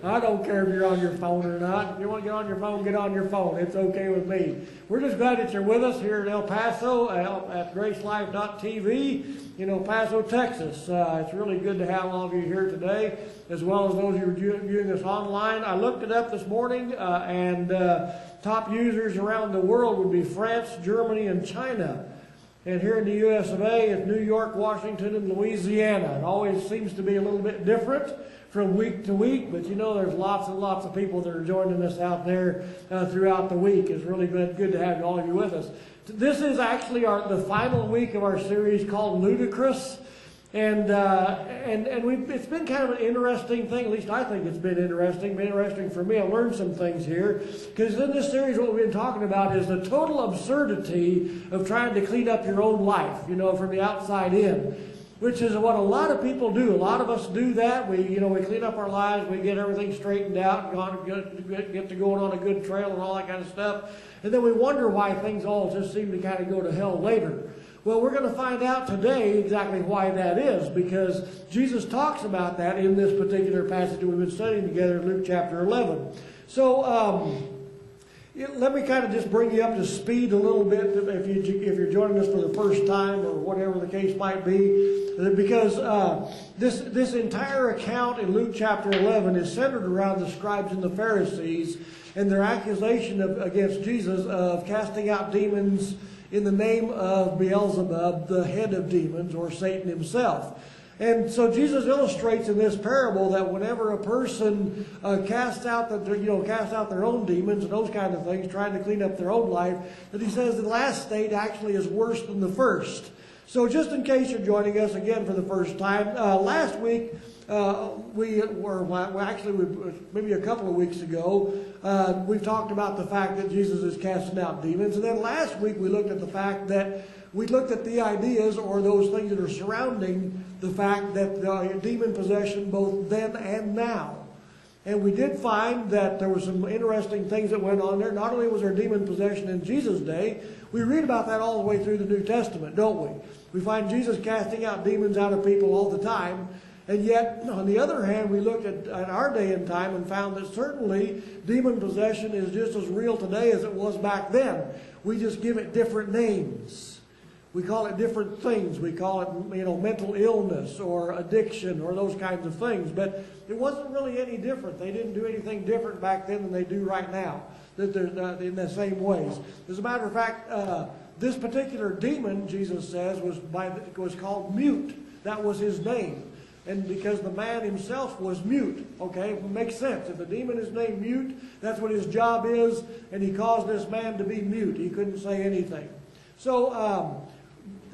I don't care if you're on your phone or not. If you want to get on your phone, get on your phone. It's okay with me. We're just glad that you're with us here in El Paso at gracelife.tv in El Paso, Texas. It's really good to have all of you here today, as well as those who are viewing us online. I looked it up this morning, and top users around the world would be France, Germany, and China. And here in the U.S. of A., it's New York, Washington, and Louisiana. It always seems to be a little bit different from week to week, but you know there's lots and lots of people that are joining us out there throughout the week. It's really good to have all of you with us. This is actually the final week of our series called Ludicrous, and it's been kind of an interesting thing. At least I think it's been interesting for me. I learned some things here, because in this series what we've been talking about is the total absurdity of trying to clean up your own life, you know, from the outside in. Which is what a lot of people do. A lot of us do that. We clean up our lives. We get everything straightened out, get to going on a good trail and all that kind of stuff. And then we wonder why things all just seem to kind of go to hell later. Well, we're going to find out today exactly why that is, because Jesus talks about that in this particular passage that we've been studying together in Luke chapter 11. So, let me kind of just bring you up to speed a little bit if you're joining us for the first time or whatever the case might be, because this entire account in Luke chapter 11 is centered around the scribes and the Pharisees and their accusation against Jesus of casting out demons in the name of Beelzebub, the head of demons, or Satan himself. And so Jesus illustrates in this parable that whenever a person casts out their own demons and those kind of things, trying to clean up their own life, that he says the last state actually is worse than the first. So just in case you're joining us again for the first time, last week maybe a couple of weeks ago, we talked about the fact that Jesus is casting out demons, and then last week we looked at the ideas or those things that are surrounding the fact that demon possession both then and now. And we did find that there were some interesting things that went on there. Not only was there demon possession in Jesus' day, we read about that all the way through the New Testament, don't we? We find Jesus casting out demons out of people all the time. And yet, on the other hand, we looked at our day and time and found that certainly demon possession is just as real today as it was back then. We just give it different names. We call it different things. We call it, mental illness or addiction or those kinds of things. But it wasn't really any different. They didn't do anything different back then than they do right now, in the same ways. As a matter of fact, this particular demon, Jesus says, was called Mute. That was his name. And because the man himself was mute, okay, it makes sense. If the demon is named Mute, that's what his job is, and he caused this man to be mute. He couldn't say anything. So,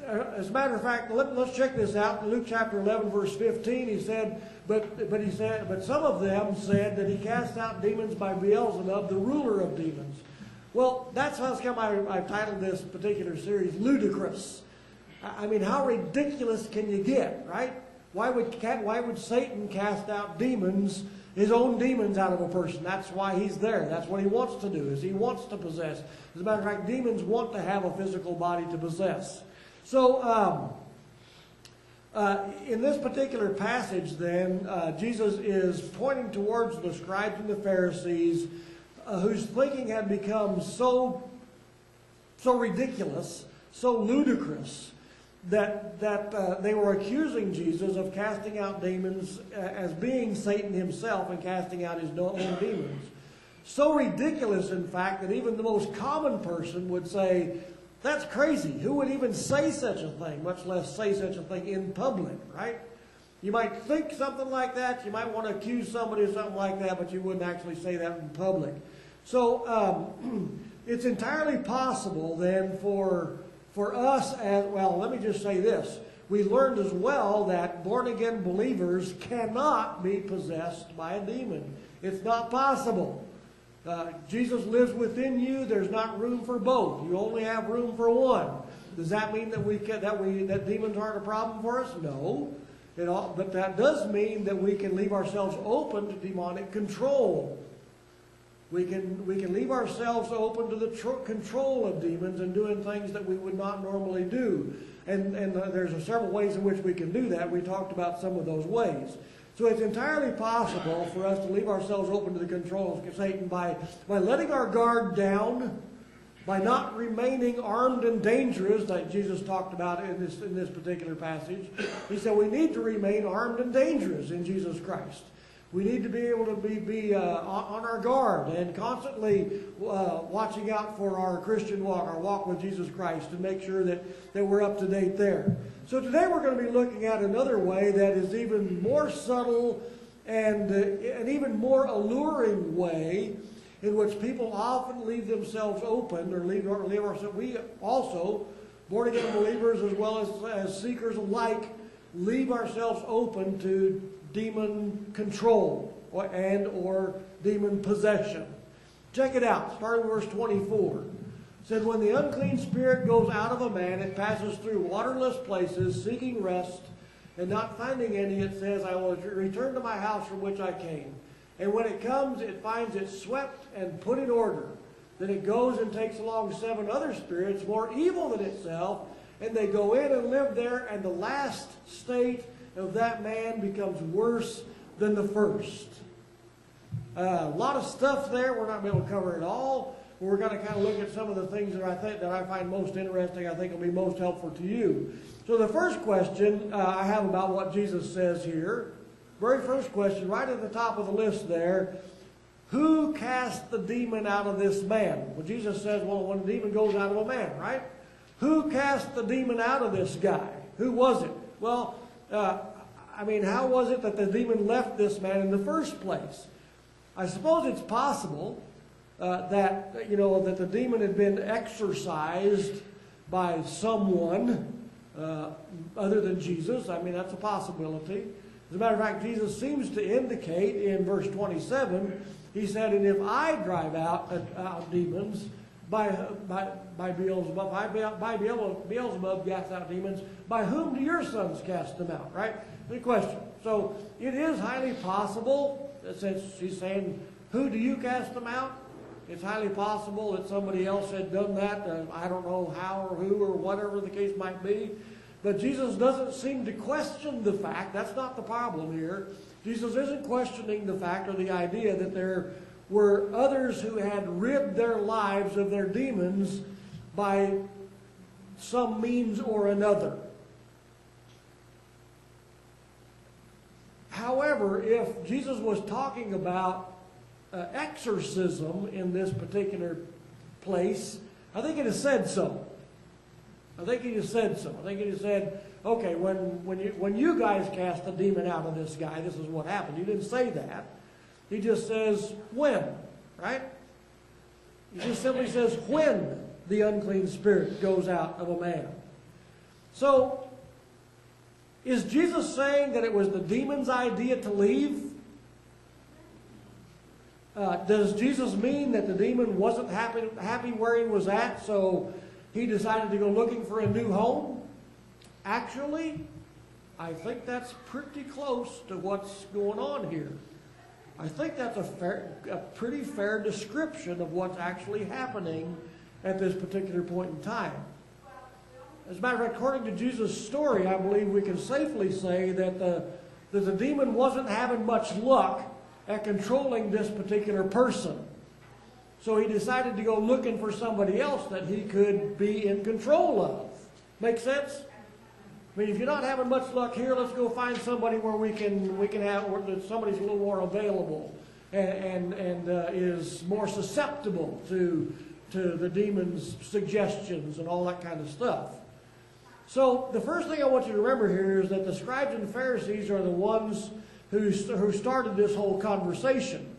as a matter of fact, let's check this out. In Luke chapter 11, verse 15, he said, but some of them said that he cast out demons by Beelzebub, the ruler of demons. Well, that's how come I've titled this particular series Ludicrous. I mean, how ridiculous can you get, right? Why would Satan cast out demons, his own demons, out of a person? That's why he's there. That's what he wants to do, is he wants to possess. As a matter of fact, demons want to have a physical body to possess. So, in this particular passage then, Jesus is pointing towards the scribes and the Pharisees whose thinking had become so ridiculous, so ludicrous, that they were accusing Jesus of casting out demons as being Satan himself and casting out his own demons. So ridiculous, in fact, that even the most common person would say, that's crazy. Who would even say such a thing, much less say such a thing in public, right? You might think something like that. You might want to accuse somebody of something like that, but you wouldn't actually say that in public. So it's entirely possible then for us let me just say this. We learned as well that born-again believers cannot be possessed by a demon. It's not possible. Jesus lives within you. There's not room for both. You only have room for one. Does that mean that demons aren't a problem for us? No. But that does mean that we can leave ourselves open to demonic control. We can leave ourselves open to the control of demons and doing things that we would not normally do. And there's several ways in which we can do that. We talked about some of those ways. So it's entirely possible for us to leave ourselves open to the control of Satan by letting our guard down, by not remaining armed and dangerous, like Jesus talked about in this particular passage. He said we need to remain armed and dangerous in Jesus Christ. We need to be able to be on our guard and constantly watching out for our Christian walk, our walk with Jesus Christ, to make sure that we're up to date there. So today we're going to be looking at another way that is even more subtle and an even more alluring way in which people often leave themselves open, or leave ourselves. We also, born-again believers as well as seekers alike, leave ourselves open to demon control or demon possession. Check it out, starting with verse 24. It said, when the unclean spirit goes out of a man, it passes through waterless places, seeking rest, and not finding any, it says, I will return to my house from which I came. And when it comes, it finds it swept and put in order. Then it goes and takes along 7 other spirits, more evil than itself, and they go in and live there, and the last state of that man becomes worse than the first. A lot of stuff there. We're not going to be able to cover it all. We're going to kind of look at some of the things that I find most interesting, I think will be most helpful to you. So the first question I have about what Jesus says here, very first question, right at the top of the list there, who cast the demon out of this man? Well, Jesus says, well, when the demon goes out of a man, right? Who cast the demon out of this guy? Who was it? Well, how was it that the demon left this man in the first place? I suppose it's possible that the demon had been exorcised by someone other than Jesus. That's a possibility. As a matter of fact, Jesus seems to indicate in verse 27, he said, and if I drive out demons by Beelzebub, Beelzebub casts out demons, by whom do your sons cast them out, right? Good question. So it is highly possible, since he's saying, who do you cast them out? It's highly possible that somebody else had done that. I don't know how or who or whatever the case might be. But Jesus doesn't seem to question the fact. That's not the problem here. Jesus isn't questioning the fact or the idea that there were others who had rid their lives of their demons by some means or another. However, if Jesus was talking about exorcism in this particular place, I think it has said so. I think he just said so. I think he just said, okay, when you guys cast the demon out of this guy, this is what happened. He didn't say that. He just says when, right? He just simply says when the unclean spirit goes out of a man. So, is Jesus saying that it was the demon's idea to leave? Does Jesus mean that the demon wasn't happy where he was at, so he decided to go looking for a new home? Actually, I think that's pretty close to what's going on here. I think that's a pretty fair description of what's actually happening at this particular point in time. As a matter of fact, according to Jesus' story, I believe we can safely say that the demon wasn't having much luck at controlling this particular person. So he decided to go looking for somebody else that he could be in control of. Make sense? I mean, if you're not having much luck here, let's go find somebody where we can have, where somebody's a little more available and is more susceptible to the demon's suggestions and all that kind of stuff. So the first thing I want you to remember here is that the scribes and Pharisees are the ones who started this whole conversation.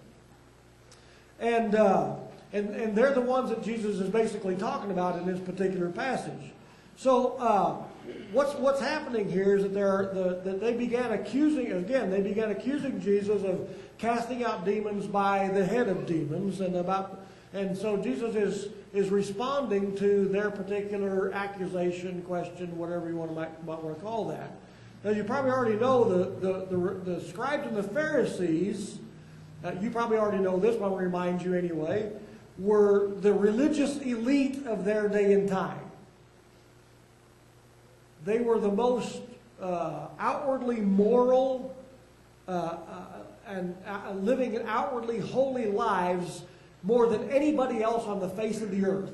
And they're the ones that Jesus is basically talking about in this particular passage. So what's happening here is that they began accusing Jesus of casting out demons by the head of demons, and so Jesus is responding to their particular accusation, question, whatever you might want to call that. Now you probably already know the scribes and the Pharisees. You probably already know this, but I'm going to remind you anyway, were the religious elite of their day and time. They were the most outwardly moral living outwardly holy lives more than anybody else on the face of the earth.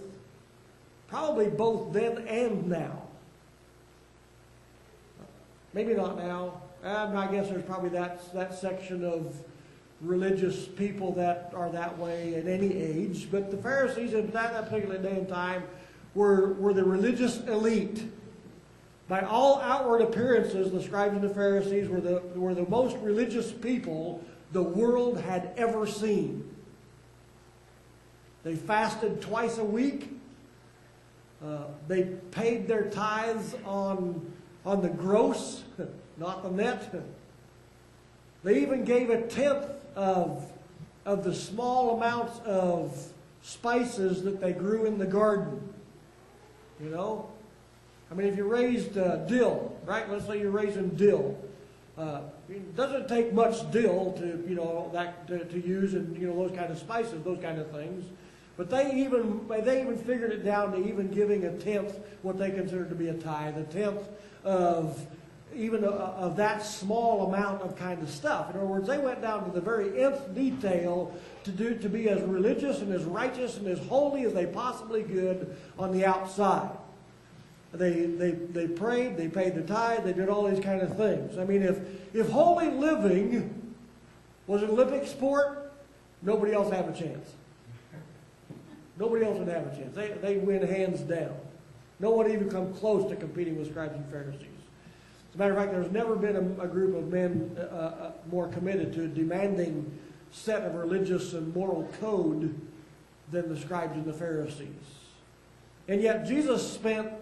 Probably both then and now. Maybe not now. I guess there's probably that section of religious people that are that way at any age. But the Pharisees in that particular day and time were the religious elite. By all outward appearances, the scribes and the Pharisees were the most religious people the world had ever seen. They fasted twice a week. They paid their tithes on the gross, not the net. They even gave a tenth of the small amounts of spices that they grew in the garden. You know? I mean, if you raised dill, right? Let's say you're raising dill. It doesn't take much dill to use, and those kind of spices, those kind of things. But they even figured it down to even giving a tenth, what they considered to be a tithe, a tenth of that small amount of kind of stuff. In other words, they went down to the very nth detail to be as religious and as righteous and as holy as they possibly could on the outside. They prayed, they paid the tithe, they did all these kind of things. I mean, if holy living was an Olympic sport, nobody else would have a chance. Nobody else would have a chance. They win hands down. No one even come close to competing with scribes and Pharisees. As a matter of fact, there's never been a group of men more committed to a demanding set of religious and moral code than the scribes and the Pharisees. And yet Jesus spent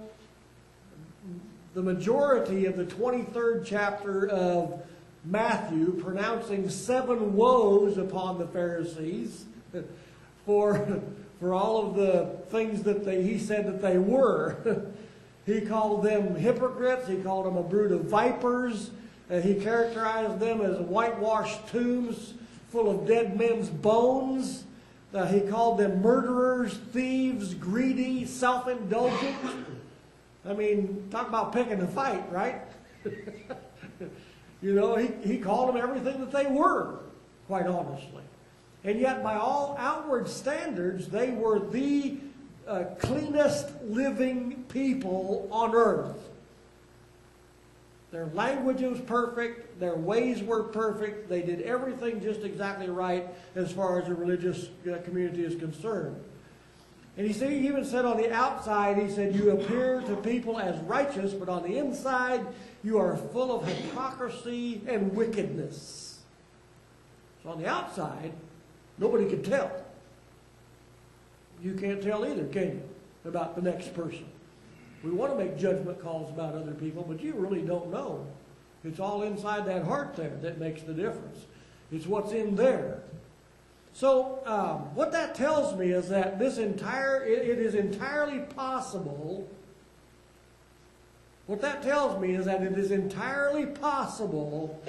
the majority of the 23rd chapter of Matthew pronouncing 7 woes upon the Pharisees for all of the things that he said that they were. He called them hypocrites. He called them a brood of vipers. He characterized them as whitewashed tombs full of dead men's bones. He called them murderers, thieves, greedy, self-indulgent. I mean, talk about picking a fight, right? He called them everything that they were, quite honestly. And yet, by all outward standards, they were the cleanest living people on earth. Their language was perfect. Their ways were perfect. They did everything just exactly right as far as the religious community is concerned. And he even said on the outside, he said, you appear to people as righteous, but on the inside, you are full of hypocrisy and wickedness. So on the outside, nobody can tell. You can't tell either, can you, about the next person? We want to make judgment calls about other people, but you really don't know. It's all inside that heart there that makes the difference. It's what's in there. So what that tells me is that it is entirely possible. What that tells me is that it is entirely possible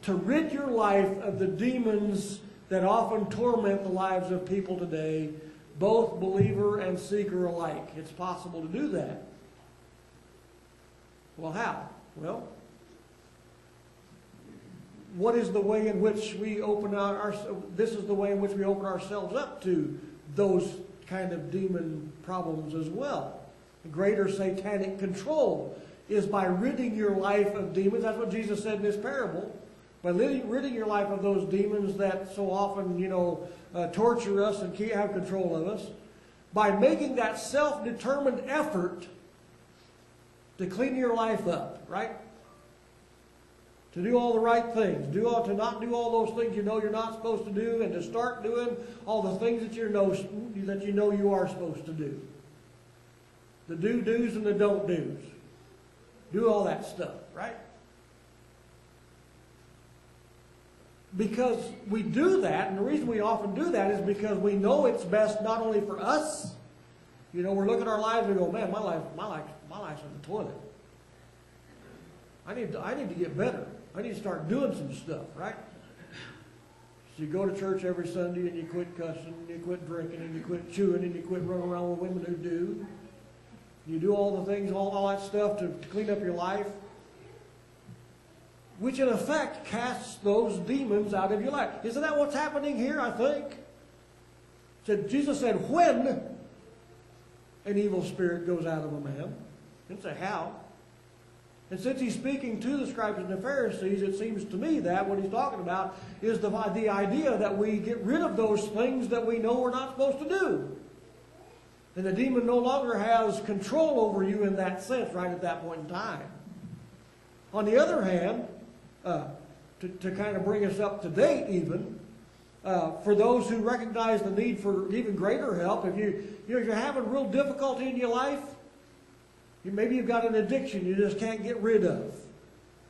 to rid your life of the demons that often torment the lives of people today, both believer and seeker alike. It's possible to do that. Well, how? Well, what is the way in which we this is the way in which we open ourselves up to those kind of demon problems as well. Greater satanic control is by ridding your life of demons. That's what Jesus said in this parable. By ridding your life of those demons that so often, torture us and have control of us. By making that self-determined effort to clean your life up, right? To do all the right things. To not do all those things you're not supposed to do, and to start doing all the things that you know you are supposed to do. The do-dos and the don't-dos. Do all that stuff, right? Because we do that, and the reason we often do that is because we know it's best not only for us. We're looking at our lives and we go, man, my life's in the toilet. I need to get better. I need to start doing some stuff, right? So you go to church every Sunday and you quit cussing, and you quit drinking, and you quit chewing, and you quit running around with women who do. You do all the things, all that stuff to clean up your life. which in effect casts those demons out of your life. Isn't that what's happening here, I think? Jesus said, when an evil spirit goes out of a man. He didn't say how. And since he's speaking to the scribes and the Pharisees, it seems to me that what he's talking about is the idea that we get rid of those things that we know we're not supposed to do. And the demon no longer has control over you in that sense right at that point in time. On the other hand, to kind of bring us up to date even, for those who recognize the need for even greater help, if you're having real difficulty in your life, maybe you've got an addiction you just can't get rid of.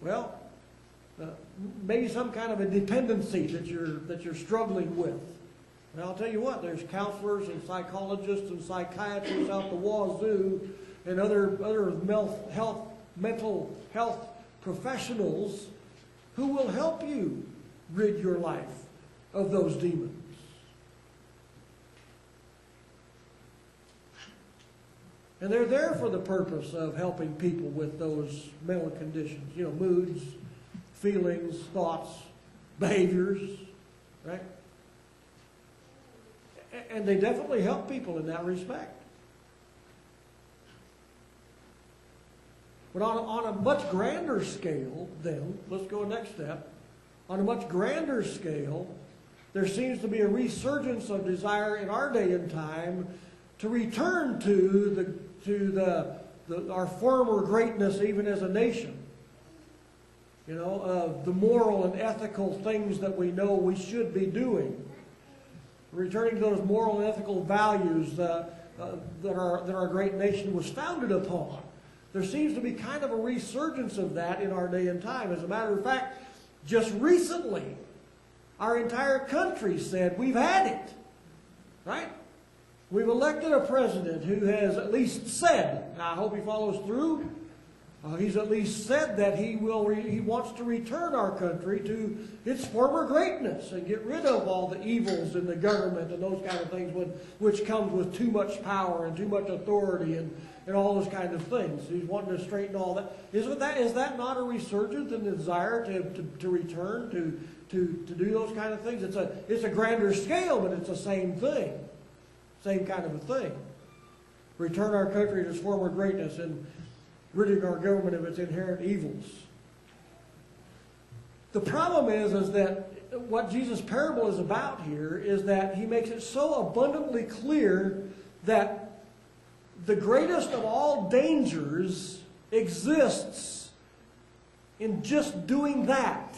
Well, maybe some kind of a dependency that you're struggling with. And I'll tell you what, there's counselors and psychologists and psychiatrists out the wazoo and other mental health professionals who will help you rid your life of those demons. And they're there for the purpose of helping people with those mental conditions. You know, moods, feelings, thoughts, behaviors, right? And they definitely help people in that respect. But on a much grander scale, then, let's go next step. On a much grander scale, there seems to be a resurgence of desire in our day and time to return to our former greatness even as a nation. You know, of the moral and ethical things that we know we should be doing. Returning to those moral and ethical values that our great nation was founded upon. There seems to be kind of a resurgence of that in our day and time. As a matter of fact, just recently, our entire country said, we've had it. Right? We've elected a president who has at least said, now I hope he follows through, he's at least said that he wants to return our country to its former greatness and get rid of all the evils in the government and those kind of things which comes with too much power and too much authority and all those kind of things. He's wanting to straighten all that. Is that not a resurgence in the desire to return to do those kind of things? It's a grander scale, but it's the same thing. Same kind of a thing. Return our country to its former greatness and ridding our government of its inherent evils. The problem is that what Jesus' parable is about here is that he makes it so abundantly clear that the greatest of all dangers exists in just doing that.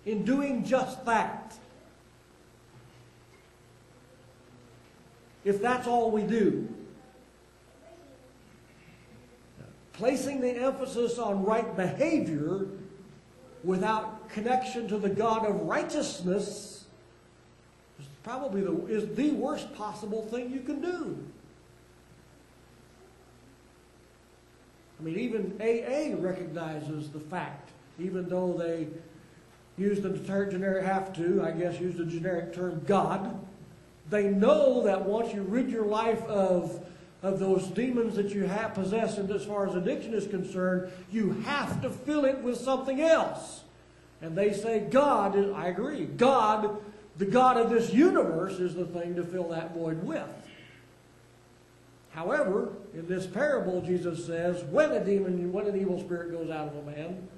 In doing just that. If that's all we do. Placing the emphasis on right behavior without connection to the God of righteousness is probably the worst possible thing you can do. I mean, even AA recognizes the fact, even though they use the use the generic term God, they know that once you rid your life of those demons that you have possessed, and as far as addiction is concerned, you have to fill it with something else. And they say God, I agree, God, the God of this universe, is the thing to fill that void with. However, in this parable, Jesus says, when an evil spirit goes out of a man,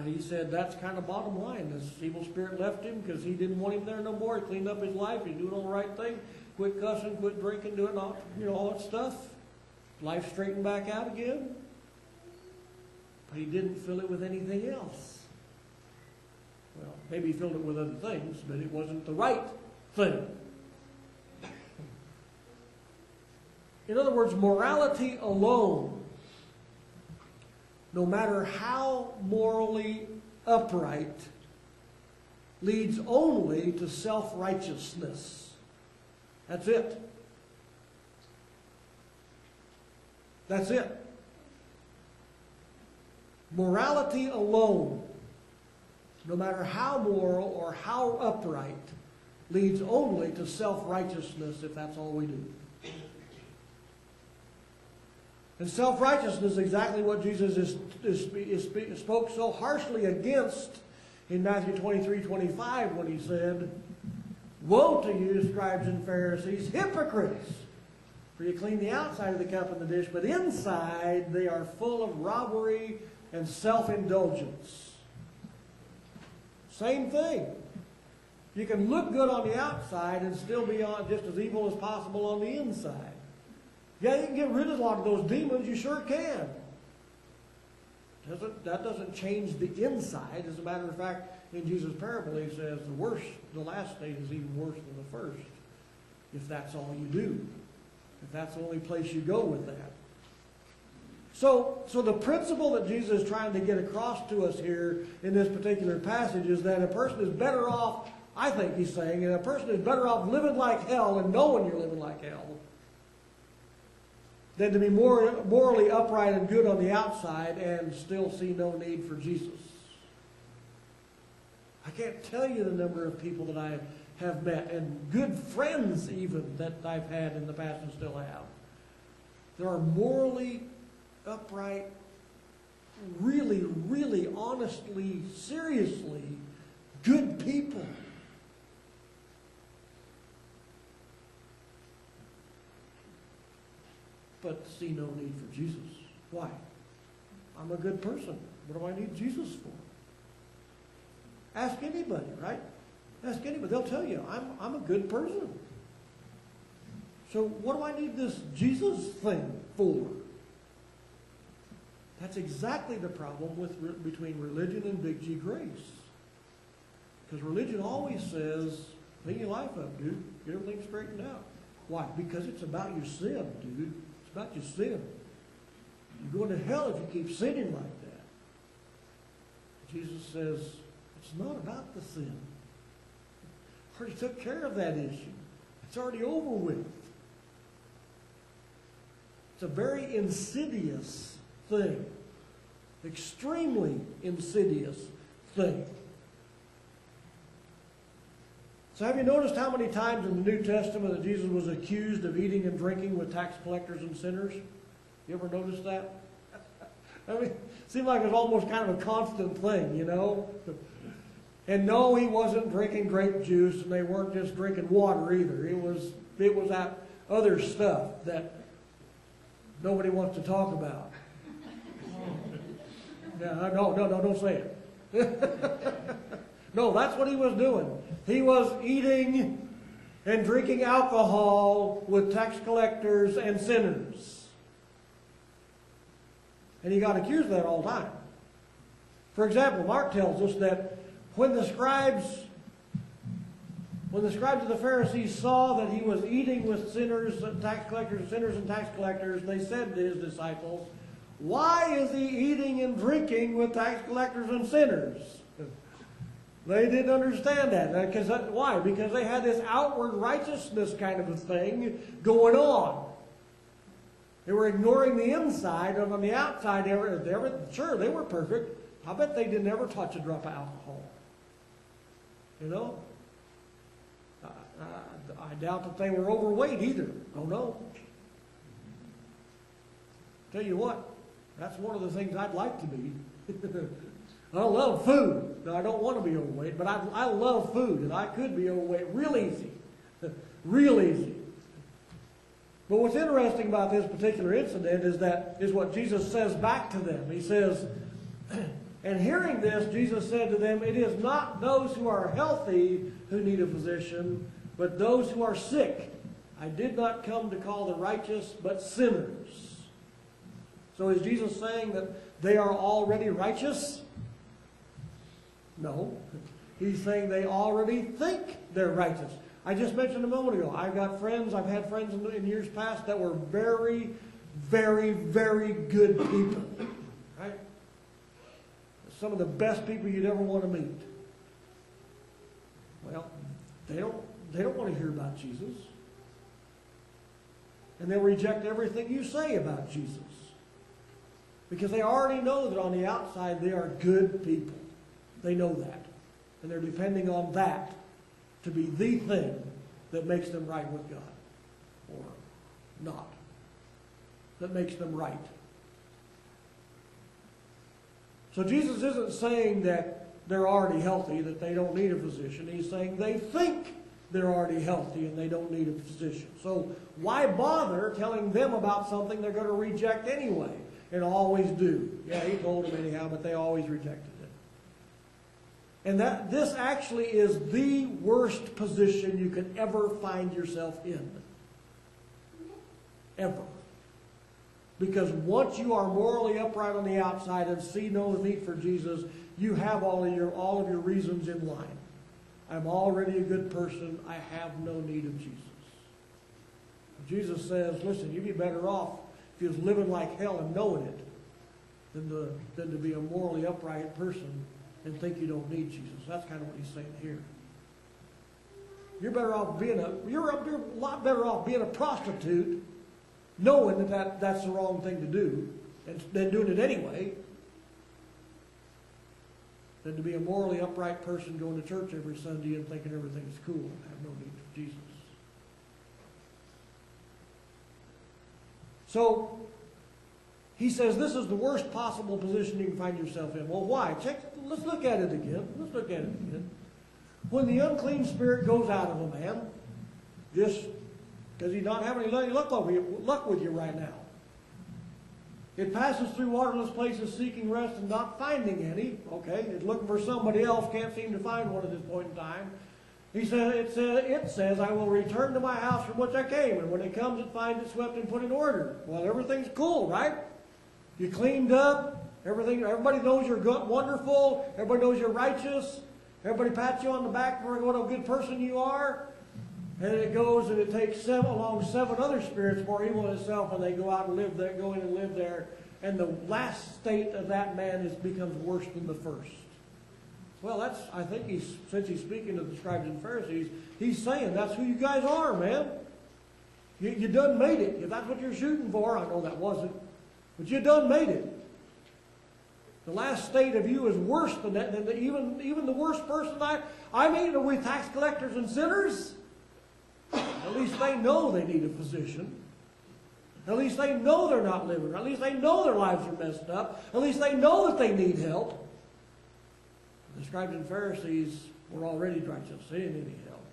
he said that's kind of bottom line. This evil spirit left him because he didn't want him there no more. He cleaned up his life. He's doing all the right thing. Quit cussing, quit drinking, doing all that stuff. Life straightened back out again. But he didn't fill it with anything else. Well, maybe he filled it with other things, but it wasn't the right thing. In other words, morality alone, no matter how morally upright, leads only to self-righteousness. That's it. That's it. Morality alone, no matter how moral or how upright, leads only to self-righteousness if that's all we do. And self-righteousness is exactly what Jesus spoke so harshly against in Matthew 23:25 when he said, "Woe to you, scribes and Pharisees, hypocrites! For you clean the outside of the cup and the dish, but inside they are full of robbery and self-indulgence." Same thing. You can look good on the outside and still be just as evil as possible on the inside. Yeah, you can get rid of a lot of those demons, you sure can. That doesn't change the inside. As a matter of fact, in Jesus' parable, he says the last state is even worse than the first, if that's all you do. If that's the only place you go with that. So the principle that Jesus is trying to get across to us here in this particular passage is that a person is better off, I think he's saying, and a person is better off living like hell and knowing you're living like hell than to be morally upright and good on the outside and still see no need for Jesus. I can't tell you the number of people that I have met, and good friends even that I've had in the past and still have. There are morally upright, really, really, honestly, seriously good people. But see no need for Jesus. Why? I'm a good person. What do I need Jesus for? Ask anybody, right? Ask anybody. They'll tell you, I'm a good person. So what do I need this Jesus thing for? That's exactly the problem between religion and big G grace. Because religion always says, clean your life up, dude. Get everything straightened out. Why? Because it's about your sin, dude. It's about your sin. You're going to hell if you keep sinning like that. Jesus says, it's not about the sin. I already took care of that issue. It's already over with. It's a very insidious thing. Extremely insidious thing. So have you noticed how many times in the New Testament that Jesus was accused of eating and drinking with tax collectors and sinners? You ever noticed that? I mean, it seemed like it was almost kind of a constant thing, you know? And no, he wasn't drinking grape juice, and they weren't just drinking water either. It was that other stuff that nobody wants to talk about. Yeah, no, don't say it. No, that's what he was doing. He was eating and drinking alcohol with tax collectors and sinners. And he got accused of that all the time. For example, Mark tells us that when the scribes of the Pharisees saw that he was eating with sinners and tax collectors, they said to his disciples, "Why is he eating and drinking with tax collectors and sinners?" They didn't understand that. Why? Because they had this outward righteousness kind of a thing going on. They were ignoring the inside, and on the outside, sure, they were perfect. I bet they didn't ever touch a drop of alcohol. You know? I doubt that they were overweight either. Oh, no. Tell you what, that's one of the things I'd like to be. I love food. Now, I don't want to be overweight, but I love food, and I could be overweight real easy. Real easy. But what's interesting about this particular incident is what Jesus says back to them. He says, and hearing this, Jesus said to them, "It is not those who are healthy who need a physician, but those who are sick. I did not come to call the righteous, but sinners." So is Jesus saying that they are already righteous? No. He's saying they already think they're righteous. I just mentioned a moment ago, I've had friends in years past that were very, very, very good people. Right? Some of the best people you'd ever want to meet. Well, they don't want to hear about Jesus. And they'll reject everything you say about Jesus. Because they already know that on the outside they are good people. They know that. And they're depending on that to be the thing that makes them right with God. Or not. that makes them right. So Jesus isn't saying that they're already healthy, that they don't need a physician. He's saying they think they're already healthy and they don't need a physician. So why bother telling them about something they're going to reject anyway, and always do? Yeah, he told them anyhow, but they always rejected it. And this actually is the worst position you could ever find yourself in. Ever. Because once you are morally upright on the outside and see no need for Jesus, you have all of your reasons in line. I'm already a good person. I have no need of Jesus. Jesus says, listen, you'd be better off if you was living like hell and knowing it than to be a morally upright person and think you don't need Jesus. That's kind of what he's saying here. You're better off you're a lot better off being a prostitute, knowing that's the wrong thing to do, and then doing it anyway, than to be a morally upright person going to church every Sunday and thinking everything's cool and have no need for Jesus. So, he says this is the worst possible position you can find yourself in. Well, why? Let's look at it again. When the unclean spirit goes out of a man, just because he's not having any luck with you right now. It passes through waterless places seeking rest and not finding any. Okay, it's looking for somebody else, can't seem to find one at this point in time. He said, it says, I will return to my house from which I came, and when it comes, it finds it swept and put in order. Well, everything's cool, right? You cleaned up, everybody knows you're good, wonderful, everybody knows you're righteous, everybody pats you on the back for what a good person you are. And it goes and it takes along seven other spirits more evil than itself, and they go out and live there, go in and live there. And the last state of that man becomes worse than the first. Well, I think since he's speaking to the scribes and Pharisees, he's saying that's who you guys are, man. You done made it. If that's what you're shooting for, I know that wasn't, but you done made it. The last state of you is worse than that, than even the worst person I meet with tax collectors and sinners. At least they know they need a physician. At least they know they're not living. At least they know their lives are messed up. At least they know that they need help. The scribes and Pharisees were already righteous. They didn't need any help.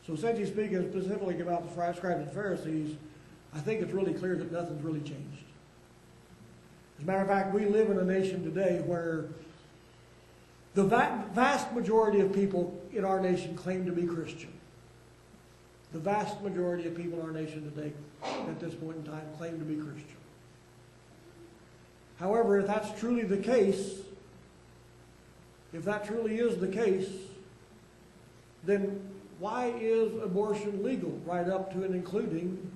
So since he's speaking specifically about the scribes and Pharisees, I think it's really clear that nothing's really changed. As a matter of fact, we live in a nation today where the vast majority of people in our nation claim to be Christian. The vast majority of people in our nation today, at this point in time, claim to be Christian. However, if that's truly the case, if that truly is the case, then why is abortion legal right up to and including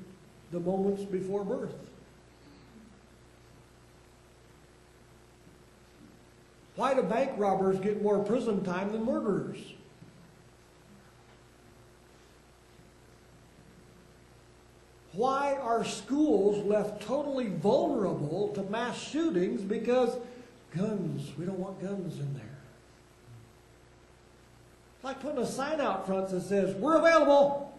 the moments before birth? Why do bank robbers get more prison time than murderers? Why are schools left totally vulnerable to mass shootings? Because guns, we don't want guns in there. It's like putting a sign out front that says, we're available,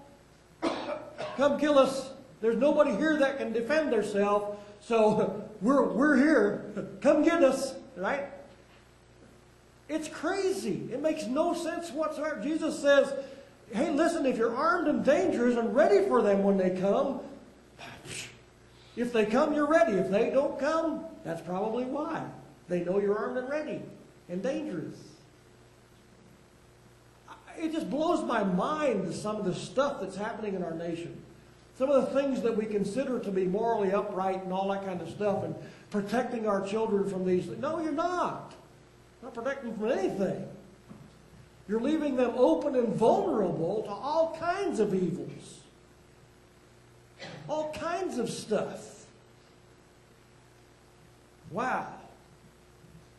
come kill us. There's nobody here that can defend themselves, so we're here, come get us, right? It's crazy. It makes no sense whatsoever. Jesus says, hey, listen, if you're armed and dangerous and ready for them when they come, if they come, you're ready. If they don't come, that's probably why. They know you're armed and ready and dangerous. It just blows my mind, some of the stuff that's happening in our nation. Some of the things that we consider to be morally upright and all that kind of stuff, and protecting our children from these things. No, you're not. Not protecting them from anything. You're leaving them open and vulnerable to all kinds of evils. All kinds of stuff. Wow.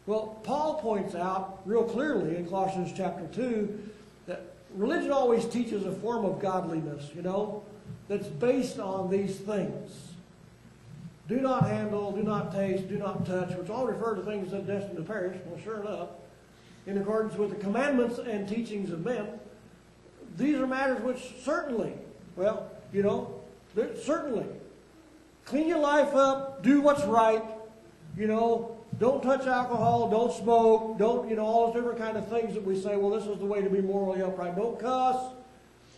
Well, Paul points out real clearly in Colossians chapter 2 that religion always teaches a form of godliness, that's based on these things. Do not handle, do not taste, do not touch, which all refer to things that are destined to perish. Well, sure enough, in accordance with the commandments and teachings of men, these are matters which certainly, Certainly. Clean your life up. Do what's right. Don't touch alcohol. Don't smoke. Don't, all those different kind of things that we say, well, this is the way to be morally upright. Don't cuss.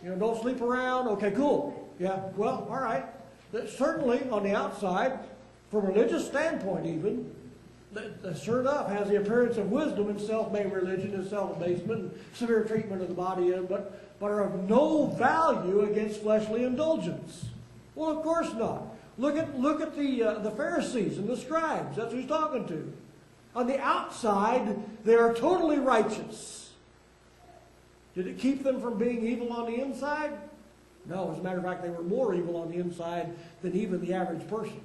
Don't sleep around. Okay, cool. Yeah, well, all right. Certainly, on the outside, from a religious standpoint even, sure enough, has the appearance of wisdom and self-made religion and self-abasement and severe treatment of the body, but are of no value against fleshly indulgence. Well, of course not. Look at the Pharisees and the scribes. That's who he's talking to. On the outside, they are totally righteous. Did it keep them from being evil on the inside? No, as a matter of fact, they were more evil on the inside than even the average person.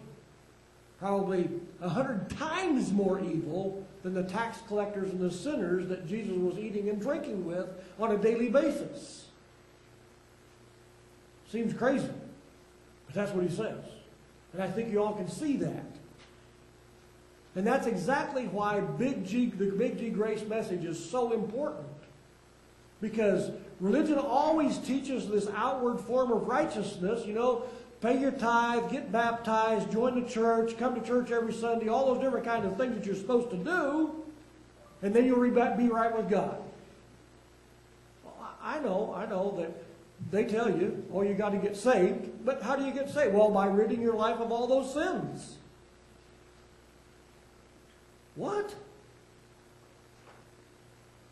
Probably 100 times more evil than the tax collectors and the sinners that Jesus was eating and drinking with on a daily basis. Seems crazy, but that's what he says. And I think you all can see that. And that's exactly why the Big G grace message is so important. Because religion always teaches this outward form of righteousness, pay your tithe, get baptized, join the church, come to church every Sunday, all those different kinds of things that you're supposed to do, and then you'll be right with God. Well, I know that they tell you, oh, you got to get saved, but how do you get saved? Well, by ridding your life of all those sins. What?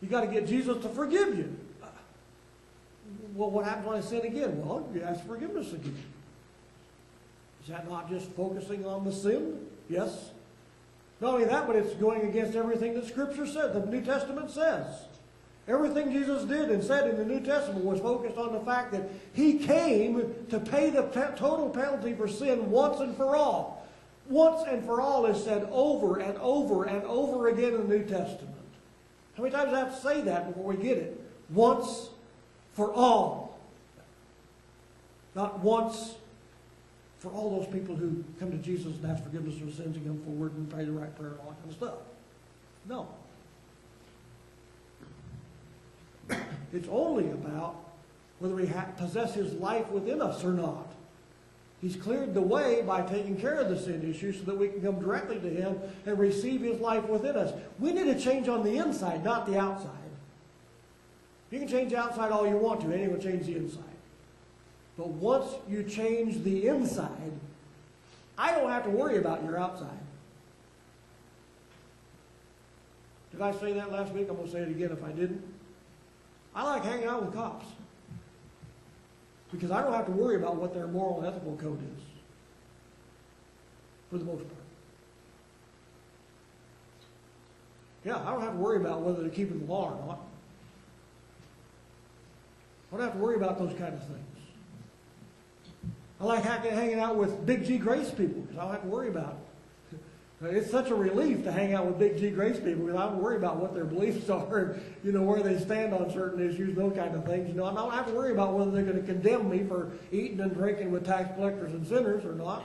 You got to get Jesus to forgive you. Well, what happens when I sin again? Well, you ask forgiveness again. Is that not just focusing on the sin? Yes. Not only that, but it's going against everything that Scripture said, the New Testament says. Everything Jesus did and said in the New Testament was focused on the fact that He came to pay the total penalty for sin once and for all. Once and for all is said over and over and over again in the New Testament. How many times do I have to say that before we get it? Once for all. Not once for all those people who come to Jesus and ask forgiveness of sins and come forward and pray the right prayer and all that kind of stuff. No. It's only about whether we possess His life within us or not. He's cleared the way by taking care of the sin issue so that we can come directly to Him and receive His life within us. We need a change on the inside, not the outside. You can change the outside all you want to. Anyone can change the inside. But once you change the inside, I don't have to worry about your outside. Did I say that last week? I'm going to say it again if I didn't. I like hanging out with cops because I don't have to worry about what their moral and ethical code is, for the most part. Yeah, I don't have to worry about whether they're keeping the law or not. I don't have to worry about those kind of things. I like hanging out with Big G grace people because I don't have to worry about it. It's such a relief to hang out with Big G grace people because I don't worry about what their beliefs are, where they stand on certain issues, those kind of things. I don't have to worry about whether they're going to condemn me for eating and drinking with tax collectors and sinners or not.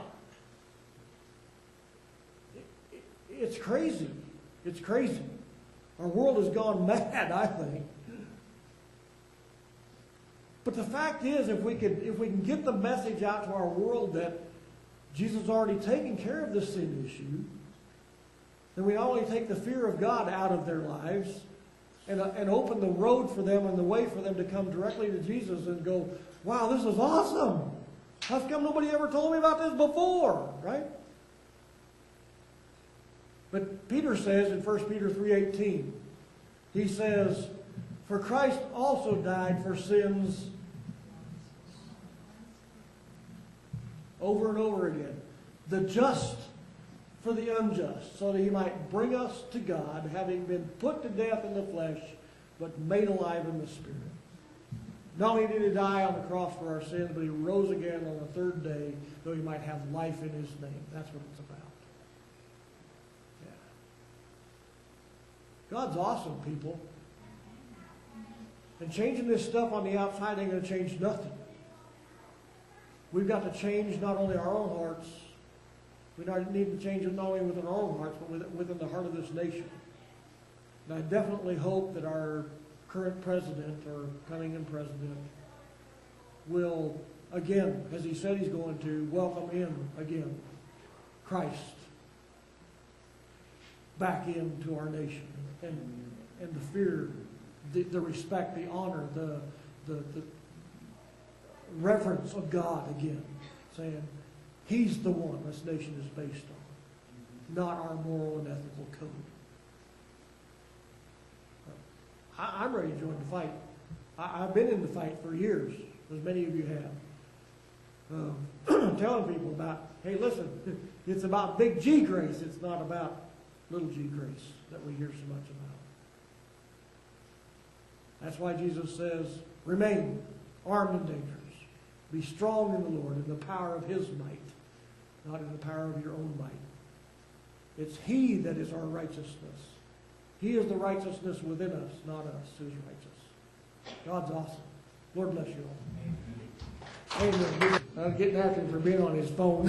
It's crazy. It's crazy. Our world has gone mad, I think. But the fact is, if we can get the message out to our world that Jesus has already taken care of the sin issue, then we not only take the fear of God out of their lives and open the road for them and the way for them to come directly to Jesus and go, wow, this is awesome. How come nobody ever told me about this before, right? But Peter says in 1 Peter 3:18, he says, for Christ also died for sins over and over again. The just for the unjust, so that He might bring us to God, having been put to death in the flesh, but made alive in the Spirit. Not only did He die on the cross for our sins, but He rose again on the third day, though He might have life in His name. That's what it's about. Yeah. God's awesome, people. And changing this stuff on the outside ain't going to change nothing. We've got to change not only our own hearts, we need to change it not only within our own hearts, but within the heart of this nation. And I definitely hope that our current president or coming in president will again, as he said he's going to, welcome in again Christ back into our nation, and the fear, the respect, the honor, the reverence of God again, saying he's the one this nation is based on, not our moral and ethical code. I'm ready to join the fight. I've been in the fight for years, as many of you have. Telling people about, hey, listen, it's about big G grace. It's not about little g grace that we hear so much about. That's why Jesus says, remain armed and dangerous. Be strong in the Lord, in the power of his might, not in the power of your own might. It's he that is our righteousness. He is the righteousness within us, not us who's righteous. God's awesome. Lord bless you all. Amen. I'm getting after him for being on his phone.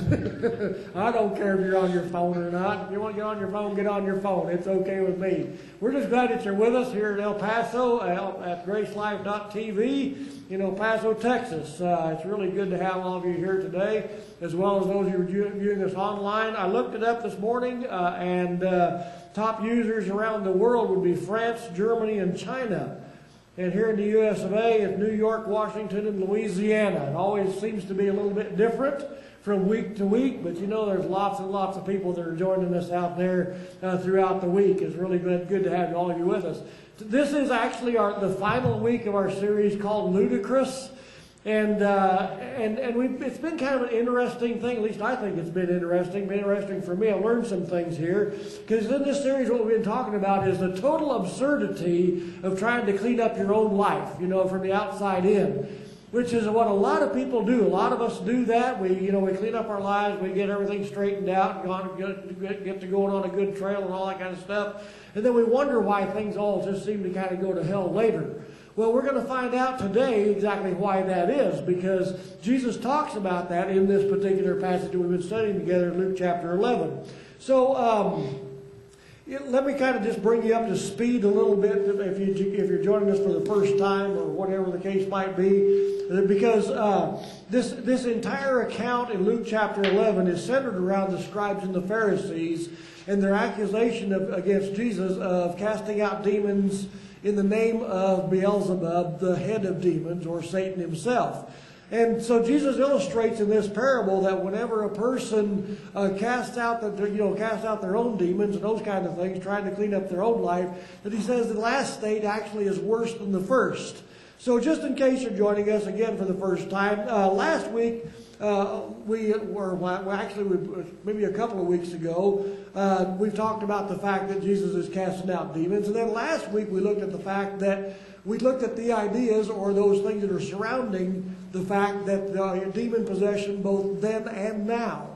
I don't care if you're on your phone or not. If you want to get on your phone, get on your phone. It's okay with me. We're just glad that you're with us here in El Paso at gracelife.tv in El Paso, Texas. It's really good to have all of you here today, as well as those who are viewing us online. I looked it up this morning, and top users around the world would be France, Germany, and China. And here in the U.S. of A. it's New York, Washington, and Louisiana. It always seems to be a little bit different from week to week, but you know there's lots and lots of people that are joining us out there throughout the week. It's really good to have all of you with us. This is actually the final week of our series called Ludicrous. And it's been kind of an interesting thing. At least I think it's been interesting for me. I learned some things here, because in this series what we've been talking about is the total absurdity of trying to clean up your own life, from the outside in, which is what a lot of people do. A lot of us do that. We clean up our lives, we get everything straightened out, get to going on a good trail and all that kind of stuff, and then we wonder why things all just seem to kind of go to hell later. Well, we're going to find out today exactly why that is, because Jesus talks about that in this particular passage that we've been studying together in Luke chapter 11. So let me kind of just bring you up to speed a little bit if you're joining us for the first time or whatever the case might be, because this entire account in Luke chapter 11 is centered around the scribes and the Pharisees and their accusation against Jesus of casting out demons in the name of Beelzebub, the head of demons, or Satan himself. And so Jesus illustrates in this parable that whenever a person casts out their own demons and those kind of things, trying to clean up their own life, that he says the last state actually is worse than the first. So just in case you're joining us again for the first time, last week, maybe a couple of weeks ago, we talked about the fact that Jesus is casting out demons. And then last week we looked at the fact that the ideas or those things that are surrounding the fact that demon possession both then and now.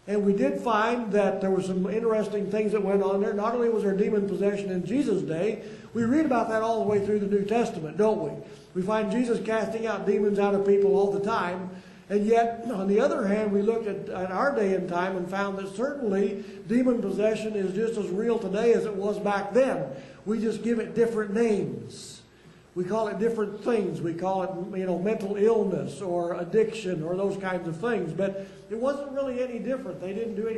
And we did find that there were some interesting things that went on there. Not only was there demon possession in Jesus' day, we read about that all the way through the New Testament, don't we? We find Jesus casting out demons out of people all the time. And yet, on the other hand, we looked at our day and time and found that certainly demon possession is just as real today as it was back then. We just give it different names. We call it different things. We call it, mental illness or addiction or those kinds of things. But it wasn't really any different. They didn't do any